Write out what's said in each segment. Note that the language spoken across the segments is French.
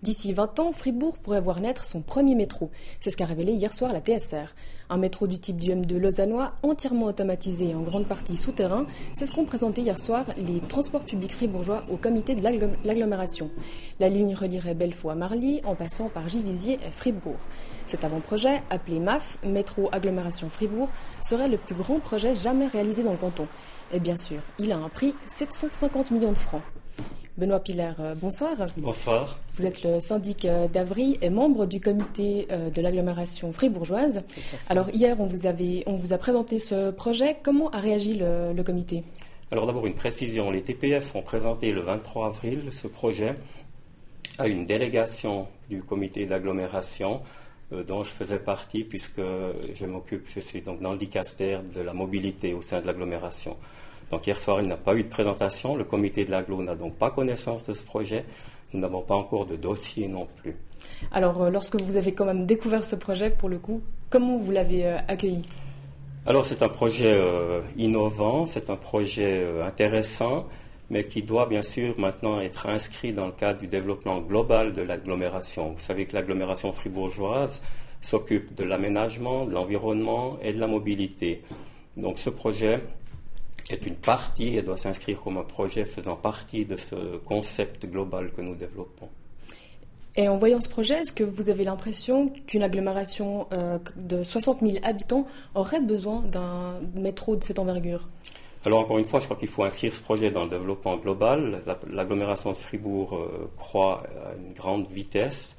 D'ici 20 ans, Fribourg pourrait voir naître son premier métro. C'est ce qu'a révélé hier soir la TSR. Un métro du type du M2 lausannois, entièrement automatisé et en grande partie souterrain, c'est ce qu'ont présenté hier soir les transports publics fribourgeois au comité de l'agglomération. La ligne relierait Belfaux à Marly en passant par Givisiez et Fribourg. Cet avant-projet, appelé MAF, Métro Agglomération Fribourg, serait le plus grand projet jamais réalisé dans le canton. Et bien sûr, il a un prix, 750 millions de francs. Benoît Pilaire, bonsoir. Bonsoir. Vous êtes le syndic d'Avry et membre du comité de l'agglomération fribourgeoise. Alors hier, on vous a présenté ce projet. Comment a réagi le comité ? Alors d'abord une précision, les TPF ont présenté le 23 avril ce projet à une délégation du comité d'agglomération dont je faisais partie puisque je suis donc dans le dicaster de la mobilité au sein de l'agglomération. Donc hier soir, il n'y a pas eu de présentation. Le comité de l'agglo n'a donc pas connaissance de ce projet. Nous n'avons pas encore de dossier non plus. Alors, lorsque vous avez quand même découvert ce projet, pour le coup, comment vous l'avez accueilli ? Alors, c'est un projet innovant, c'est un projet intéressant, mais qui doit bien sûr maintenant être inscrit dans le cadre du développement global de l'agglomération. Vous savez que l'agglomération fribourgeoise s'occupe de l'aménagement, de l'environnement et de la mobilité. Donc, ce projet est une partie et doit s'inscrire comme un projet faisant partie de ce concept global que nous développons. Et en voyant ce projet, est-ce que vous avez l'impression qu'une agglomération de 60 000 habitants aurait besoin d'un métro de cette envergure ? Alors encore une fois, je crois qu'il faut inscrire ce projet dans le développement global. L'agglomération de Fribourg croît à une grande vitesse,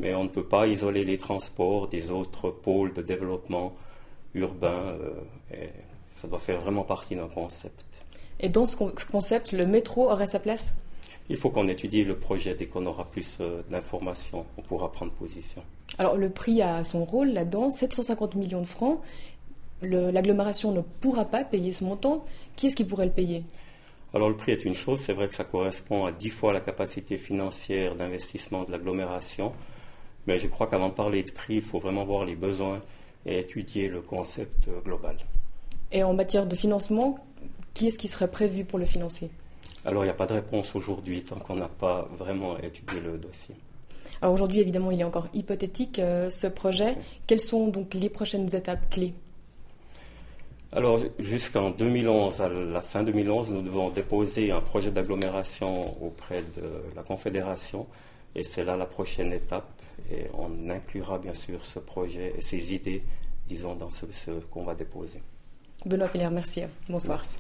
mais on ne peut pas isoler les transports des autres pôles de développement urbain. Ça doit faire vraiment partie d'un concept. Et dans ce concept, le métro aurait sa place ? Il faut qu'on étudie le projet. Dès qu'on aura plus d'informations, on pourra prendre position. Alors le prix a son rôle là-dedans, 750 millions de francs. L'agglomération ne pourra pas payer ce montant. Qui est-ce qui pourrait le payer ? Alors le prix est une chose, c'est vrai que ça correspond à 10 fois la capacité financière d'investissement de l'agglomération. Mais je crois qu'avant de parler de prix, il faut vraiment voir les besoins et étudier le concept global. Et en matière de financement, qui est-ce qui serait prévu pour le financer ? Alors, il n'y a pas de réponse aujourd'hui tant qu'on n'a pas vraiment étudié le dossier. Alors aujourd'hui, évidemment, il est encore hypothétique ce projet. Quelles sont donc les prochaines étapes clés ? Alors, jusqu'en 2011, à la fin 2011, nous devons déposer un projet d'agglomération auprès de la Confédération. Et c'est là la prochaine étape. Et on inclura bien sûr ce projet et ces idées, disons, dans ce qu'on va déposer. Benoît Pilaire, merci. Bonsoir. Merci.